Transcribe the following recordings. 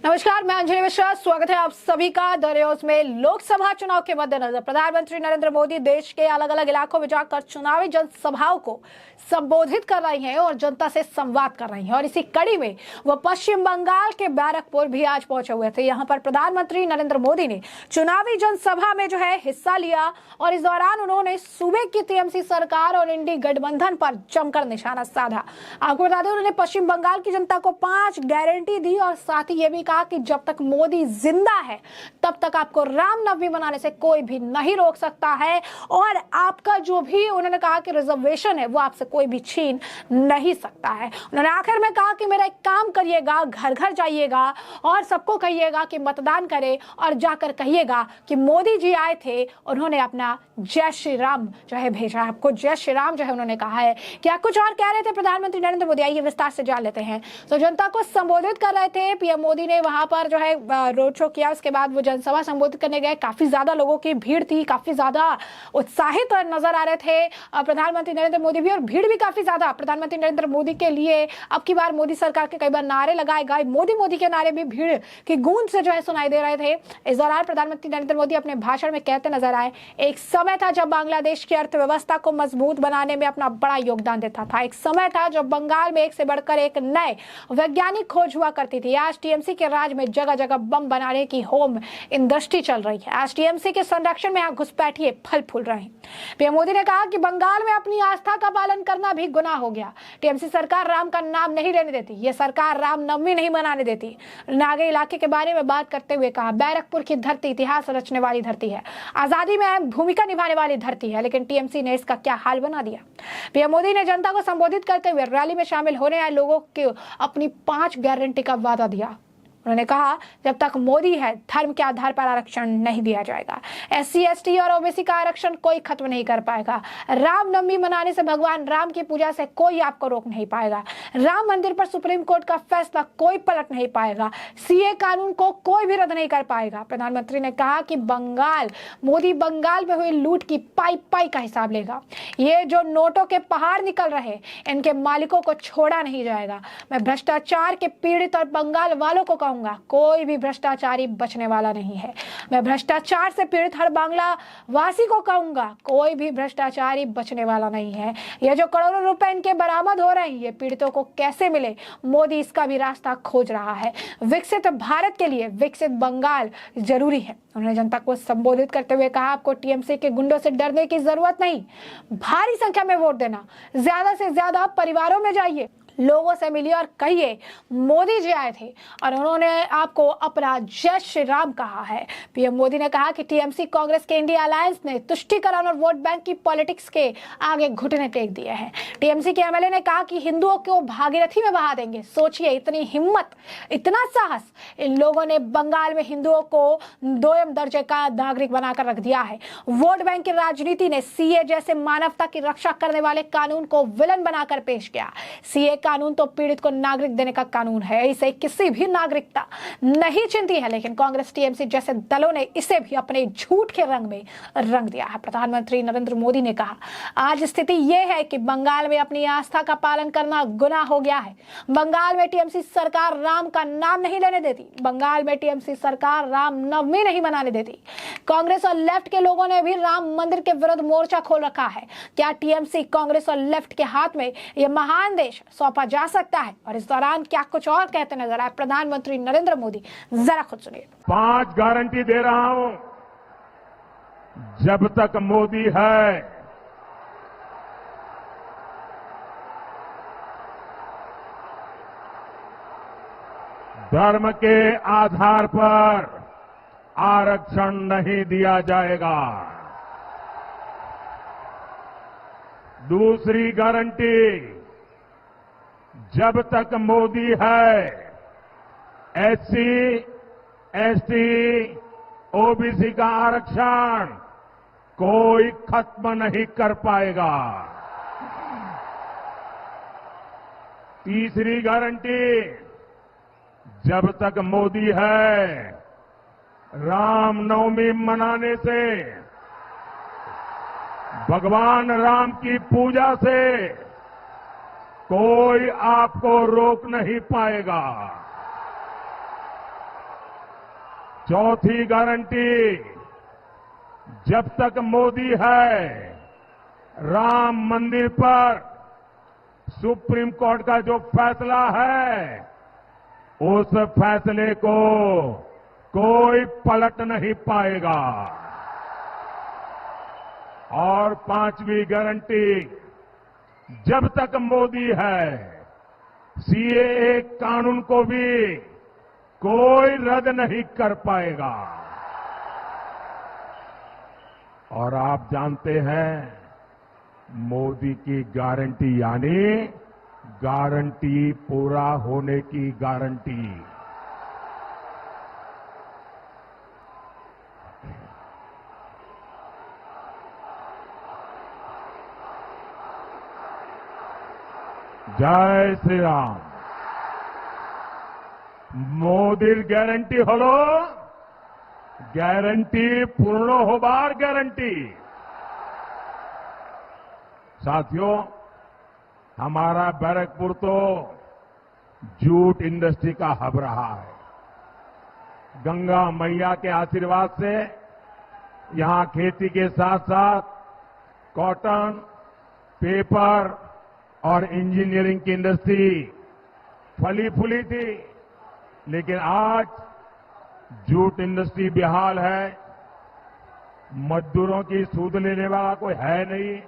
नमस्कार, मैं अंजलि मिश्रा। स्वागत है आप सभी का द न्यूज में। लोकसभा चुनाव के मद्देनजर प्रधानमंत्री नरेंद्र मोदी देश के अलग अलग इलाकों में जाकर चुनावी जनसभाओं को संबोधित कर रही हैं और जनता से संवाद कर रही हैं। और इसी कड़ी में वो पश्चिम बंगाल के बैरकपुर भी आज पहुंचे हुए थे। यहाँ पर प्रधानमंत्री नरेंद्र मोदी ने चुनावी जनसभा में हिस्सा लिया और इस दौरान उन्होंने सूबे की टीएमसी सरकार और इंडी गठबंधन पर जमकर निशाना साधा। आपको बता दें, उन्होंने पश्चिम बंगाल की जनता को 5 गारंटी दी और साथ ही ये भी कहा कि जब तक मोदी जिंदा है तब तक आपको रामनवमी मनाने से कोई भी नहीं रोक सकता है और आपका जो भी उन्होंने कहा कि रिजर्वेशन है वो आपसे कोई भी छीन नहीं सकता है। उन्होंने आखिर में कहा कि मेरा एक काम करिएगा, घर घर जाइएगा और सबको कहिएगा कि मतदान करें और जाकर कहिएगा कि मोदी जी आए थे, उन्होंने अपना जय श्री राम भेजा। आपको जय श्री राम उन्होंने कहा है। क्या कुछ और कह रहे थे प्रधानमंत्री नरेंद्र मोदी, आइए विस्तार से जान लेते हैं। तो जनता को संबोधित कर रहे थे पीएम मोदी ने, वहां पर रोड शो किया। उसके बाद वो जनसभा संबोधित करने गए। काफी ज्यादा लोगों की भीड़ थी, काफी ज्यादा उत्साहित नजर आ रहे थे प्रधानमंत्री नरेंद्र मोदी भी, और भीड़ भी काफी ज्यादा प्रधानमंत्री नरेंद्र मोदी के लिए। अब की बार मोदी सरकार के कई बार नारे लगाए गए, मोदी मोदी के नारे भी भीड़ की गूंज से सुनाई दे रहे थे। इस दौरान प्रधानमंत्री नरेंद्र मोदी अपने भाषण में कहते नजर आए, एक समय था जब बांग्लादेश की अर्थव्यवस्था को मजबूत बनाने में अपना बड़ा योगदान देता था। एक समय था जब बंगाल में एक से बढ़कर एक नए वैज्ञानिक खोज हुआ करती थी। आज टीएमसी के राज में जगह जगह बम बनाने की होम इंडस्ट्री चल रही है। आज टीएमसी के संरक्षण में यहाँ घुसपैठिए फल फूल रहे हैं। पीएम मोदी ने कहा कि बंगाल में अपनी आस्था का पालन करना भी गुनाह हो गया। टीएमसी सरकार राम का नाम नहीं लेने देती, ये सरकार रामनवमी नहीं मनाने देती। नागे इलाके के बारे में बात करते हुए कहा, बैरकपुर की धरती इतिहास रचने वाली धरती है, आजादी में अहम भूमिका निभाने वाली धरती है, लेकिन टीएमसी ने इसका क्या हाल बना दिया। पीएम मोदी ने जनता को संबोधित करते हुए रैली में शामिल होने आए लोगों को अपनी 5 गारंटी का वादा दिया। उन्होंने कहा, जब तक मोदी है धर्म के आधार पर आरक्षण नहीं दिया जाएगा। SC ST और ओबीसी का आरक्षण कोई खत्म नहीं कर पाएगा। रामनवमी मनाने से भगवान राम की पूजा से कोई आपको रोक नहीं पाएगा। राम मंदिर पर सुप्रीम कोर्ट का फैसला कोई पलट नहीं पाएगा। CA कानून को कोई भी रद्द नहीं कर पाएगा। प्रधानमंत्री ने कहा कि मोदी बंगाल में हुई लूट की पाई का हिसाब लेगा। ये जो नोटों के पहाड़ निकल रहे, इनके मालिकों को छोड़ा नहीं जाएगा। मैं भ्रष्टाचार के पीड़ित और बंगाल वालों को कहूंगा, कोई भी भ्रष्टाचारी बचने वाला नहीं है। मैं भ्रष्टाचार से पीड़ित हर बांग्ला वासी को कहूंगा, कोई भी भ्रष्टाचारी बचने वाला नहीं है। ये जो करोड़ों रुपए इनके बरामद हो रहे हैं, ये पीड़ितों को कैसे मिले, मोदी इसका भी रास्ता खोज रहा है। विकसित भारत के लिए विकसित बंगाल जरूरी है। उन्होंने जनता को संबोधित करते हुए कहा, आपको टीएमसी के गुंडों से डरने की जरूरत नहीं, भारी संख्या में वोट देना, ज्यादा से ज्यादा परिवारों में जाइए, लोगों से मिलिए और कहिए मोदी जी आए थे और उन्होंने आपको अपना जय श्री राम कहा है। पीएम मोदी ने कहा कि टीएमसी कांग्रेस के इंडिया अलायंस ने तुष्टीकरण और वोट बैंक की पॉलिटिक्स के आगे घुटने टेक दिए हैं। टीएमसी के एमएलए ने कहा कि हिंदुओं को भागीरथी में बहा देंगे। सोचिए, इतनी हिम्मत, इतना साहस। इन लोगों ने बंगाल में हिंदुओं को 2म दर्जे का नागरिक बनाकर रख दिया है। वोट बैंक की राजनीति ने CA जैसे मानवता की रक्षा करने वाले कानून को विलन बनाकर पेश किया। CA कानून तो पीड़ित को नागरिक देने का कानून है, इसे किसी भी नागरिकता नहीं चिंती है, लेकिन कांग्रेस टीएमसी जैसे दलों ने इसे भी अपने झूठ के रंग में रंग दिया है। प्रधानमंत्री नरेंद्र मोदी ने कहा, आज स्थिति यह है कि बंगाल में अपनी आस्था का पालन करना गुनाह हो गया है। बंगाल में टीएमसी सरकार राम का नाम नहीं लेने देती। बंगाल में टीएमसी सरकार रामनवमी नहीं मनाने देती। कांग्रेस और लेफ्ट के लोगों ने भी राम मंदिर के विरुद्ध मोर्चा खोल रखा है। क्या टीएमसी, कांग्रेस और लेफ्ट के हाथ में यह महान देश सौंपा जा सकता है? और इस दौरान क्या कुछ और कहते नजर आए प्रधानमंत्री नरेंद्र मोदी, जरा खुद सुनिए। 5 गारंटी दे रहा हूं, जब तक मोदी है धर्म के आधार पर आरक्षण नहीं दिया जाएगा। दूसरी गारंटी, जब तक मोदी है SC ST OBC का आरक्षण कोई खत्म नहीं कर पाएगा। तीसरी गारंटी, जब तक मोदी है रामनवमी मनाने से, भगवान राम की पूजा से कोई आपको रोक नहीं पाएगा। चौथी गारंटी, जब तक मोदी है, राम मंदिर पर सुप्रीम कोर्ट का जो फैसला है, उस फैसले को कोई पलट नहीं पाएगा। और पांचवी गारंटी, जब तक मोदी है, सीएए कानून को भी कोई रद्द नहीं कर पाएगा। और आप जानते हैं, मोदी की गारंटी यानी गारंटी पूरा होने की गारंटी। जय श्री राम। मोदीर ग्यारंटी हलो ग्यारंटी पूर्ण होबार ग्यारंटी। साथियों, हमारा बैरकपुर तो जूट इंडस्ट्री का हब रहा है। गंगा मैया के आशीर्वाद से यहां खेती के साथ साथ कॉटन, पेपर और इंजीनियरिंग की इंडस्ट्री फली फूली थी, लेकिन आज जूट इंडस्ट्री बेहाल है। मजदूरों की सूद लेने वाला कोई है नहीं।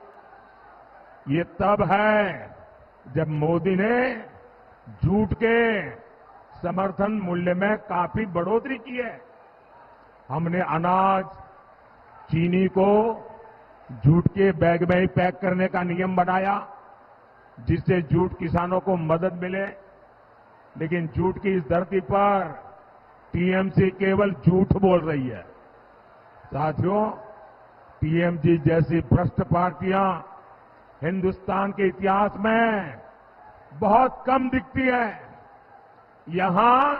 ये तब है जब मोदी ने जूट के समर्थन मूल्य में काफी बढ़ोतरी की है। हमने अनाज, चीनी को जूट के बैग में ही पैक करने का नियम बनाया, जिससे जूट किसानों को मदद मिले। लेकिन जूट की इस धरती पर टीएमसी केवल झूठ बोल रही है। साथियों, टीएमसी जैसी भ्रष्ट पार्टियां हिंदुस्तान के इतिहास में बहुत कम दिखती है। यहां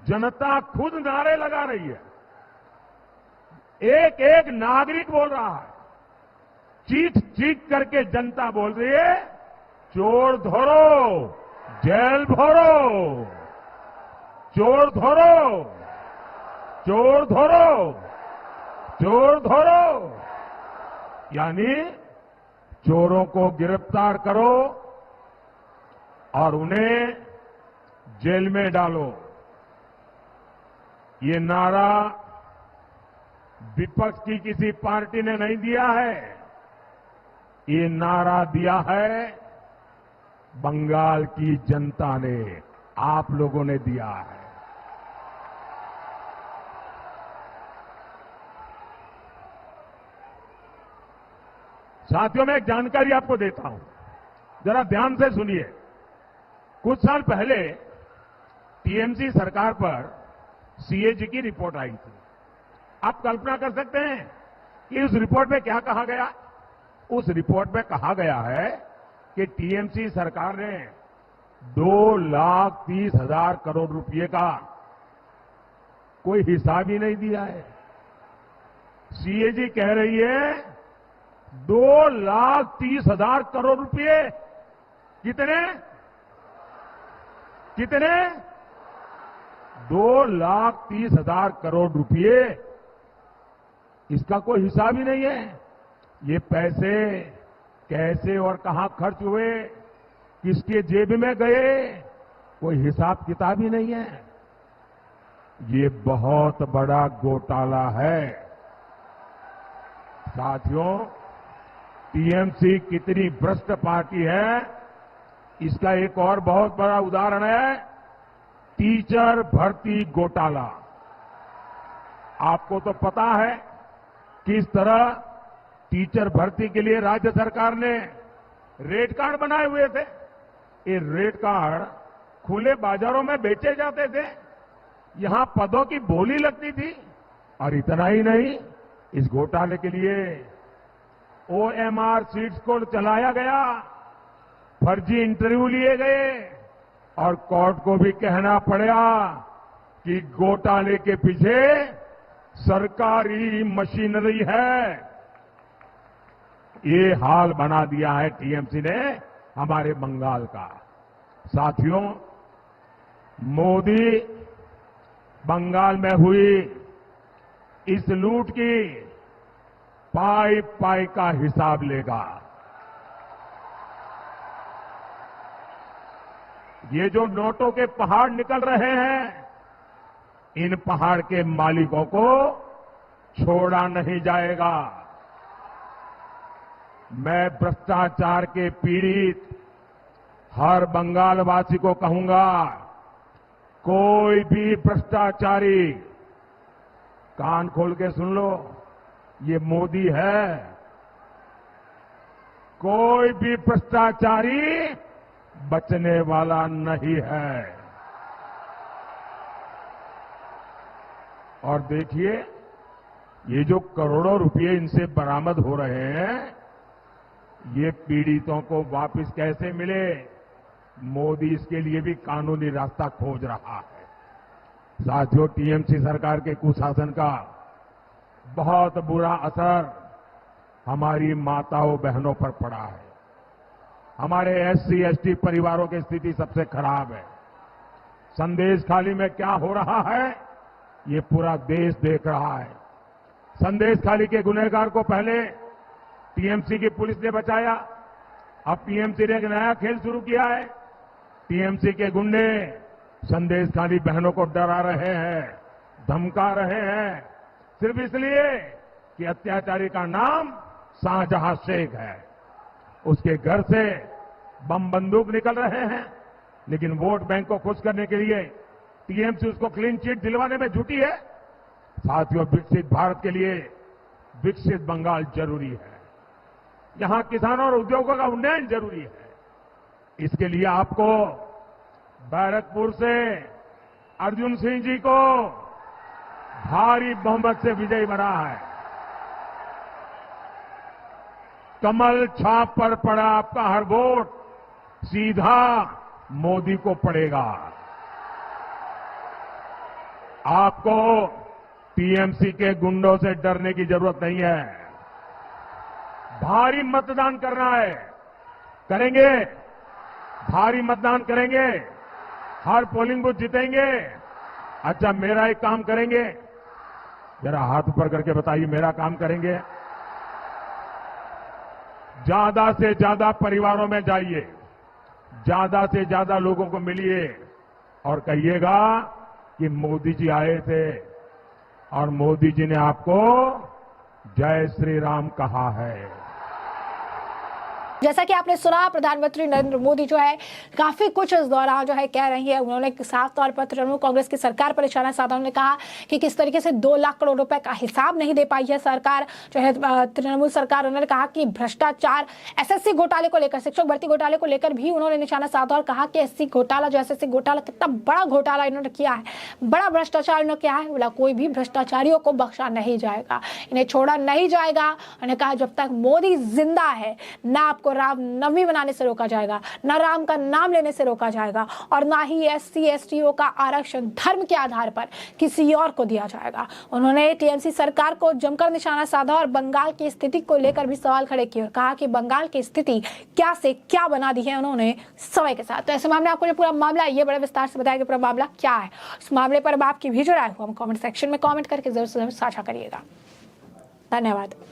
जनता खुद नारे लगा रही है। एक एक नागरिक बोल रहा है, चीख चीख करके जनता बोल रही है, चोर धरो, जेल भरो, चोर धरो, चोर धरो, चोर धरो। यानी चोरों को गिरफ्तार करो और उन्हें जेल में डालो। ये नारा विपक्ष की किसी पार्टी ने नहीं दिया है। ये नारा दिया है बंगाल की जनता ने, आप लोगों ने दिया है। साथियों, मैं एक जानकारी आपको देता हूं, जरा ध्यान से सुनिए। कुछ साल पहले टीएमसी सरकार पर सीएजी की रिपोर्ट आई थी। आप कल्पना कर सकते हैं कि उस रिपोर्ट में क्या कहा गया? उस रिपोर्ट में कहा गया है कि टीएमसी सरकार ने 2,30,000 करोड़ रुपए का कोई हिसाब ही नहीं दिया है। सीएजी कह रही है 2,30,000 करोड़ रुपए। कितने? कितने? 2,30,000 करोड़ रुपए। इसका कोई हिसाब ही नहीं है। ये पैसे कैसे और कहां खर्च हुए, किसके जेब में गए, कोई हिसाब किताब ही नहीं है। ये बहुत बड़ा घोटाला है। साथियों, टीएमसी कितनी भ्रष्ट पार्टी है, इसका एक और बहुत बड़ा उदाहरण है टीचर भर्ती घोटाला। आपको तो पता है किस तरह टीचर भर्ती के लिए राज्य सरकार ने रेट कार्ड बनाए हुए थे। ये रेट कार्ड खुले बाजारों में बेचे जाते थे। यहां पदों की बोली लगती थी। और इतना ही नहीं, इस घोटाले के लिए ओएमआर सीट्स को चलाया गया, फर्जी इंटरव्यू लिए गए और कोर्ट को भी कहना पड़ा कि घोटाले के पीछे सरकारी मशीनरी है। ये हाल बना दिया है टीएमसी ने हमारे बंगाल का। साथियों, मोदी बंगाल में हुई इस लूट की पाई पाई का हिसाब लेगा। ये जो नोटों के पहाड़ निकल रहे हैं, इन पहाड़ के मालिकों को छोड़ा नहीं जाएगा। मैं भ्रष्टाचार के पीड़ित हर बंगाल वासी को कहूंगा, कोई भी भ्रष्टाचारी, कान खोल के सुन लो, ये मोदी है। कोई भी भ्रष्टाचारी बचने वाला नहीं है। और देखिए, ये जो करोड़ों रुपए इनसे बरामद हो रहे हैं, ये पीड़ितों को वापस कैसे मिले, मोदी इसके लिए भी कानूनी रास्ता खोज रहा है। साथियों, टीएमसी सरकार के कुशासन का बहुत बुरा असर हमारी माताओं बहनों पर पड़ा है। हमारे एससी एसटी परिवारों की स्थिति सबसे खराब है। संदेश खाली में क्या हो रहा है, ये पूरा देश देख रहा है। संदेश खाली के गुनहगार को पहले टीएमसी की पुलिस ने बचाया, अब टीएमसी ने एक नया खेल शुरू किया है। टीएमसी के गुंडे संदेश खाली बहनों को डरा रहे हैं, धमका रहे हैं, सिर्फ इसलिए कि अत्याचारी का नाम शाहजहां शेख है। उसके घर से बम बंदूक निकल रहे हैं, लेकिन वोट बैंक को खुश करने के लिए टीएमसी उसको क्लीन चिट दिलवाने में जुटी है। साथियों, विकसित भारत के लिए विकसित बंगाल जरूरी है। यहां किसानों और उद्योगों का उन्नयन जरूरी है। इसके लिए आपको बैरकपुर से अर्जुन सिंह जी को भारी बहुमत से विजयी बना है। कमल छाप पर पड़ा आपका हर वोट सीधा मोदी को पड़ेगा। आपको टीएमसी के गुंडों से डरने की जरूरत नहीं है। भारी मतदान करना है, करेंगे, भारी मतदान करेंगे, हर पोलिंग बूथ जीतेंगे। अच्छा, मेरा एक काम करेंगे, जरा हाथ ऊपर करके बताइए, मेरा काम करेंगे। ज्यादा से ज्यादा परिवारों में जाइए, ज्यादा से ज्यादा लोगों को मिलिए और कहिएगा कि मोदी जी आए थे और मोदी जी ने आपको जय श्री राम कहा है। जैसा कि आपने सुना, प्रधानमंत्री नरेंद्र मोदी जो है काफी कुछ इस दौरान जो है कह रही है। उन्होंने साफ तौर पर तृणमूल कांग्रेस की सरकार पर निशाना साधा। उन्होंने कहा कि किस तरीके से 2 लाख करोड़ रुपए का हिसाब नहीं दे पाई है सरकार, जो है तृणमूल सरकार। उन्होंने कहा कि भ्रष्टाचार, एसएससी घोटाले को लेकर, शिक्षक भर्ती घोटाले को लेकर भी उन्होंने निशाना साधा और कहा कि एससी घोटाला, जो एसएससी घोटाला, कितना बड़ा घोटाला इन्होंने किया है, बड़ा भ्रष्टाचार इन्होंने किया है। बोला कोई भी भ्रष्टाचारियों को बख्शा नहीं जाएगा, इन्हें छोड़ा नहीं जाएगा। उन्होंने कहा जब तक मोदी जिंदा है, ना आपको रामनवमी बनाने से रोका जाएगा, ना राम का नाम लेने से रोका जाएगा, और ना ही एससी एसटीओ का आरक्षण धर्म के आधार पर किसी और को दिया जाएगा। उन्होंने टीएमसी सरकार को जमकर निशाना साधा और बंगाल की स्थिति को लेकर भी सवाल खड़े किए और कहा कि बंगाल की स्थिति क्या से क्या बना दी है उन्होंने समय के साथ। तो ऐसे मामले आपको जो पूरा मामला है, ये बड़े विस्तार से बताया कि पूरा मामला क्या है। इस मामले पर अब आपकी भी जो राय हो, हम कमेंट सेक्शन में कमेंट करके जरूर से जरूर साझा करिएगा। धन्यवाद।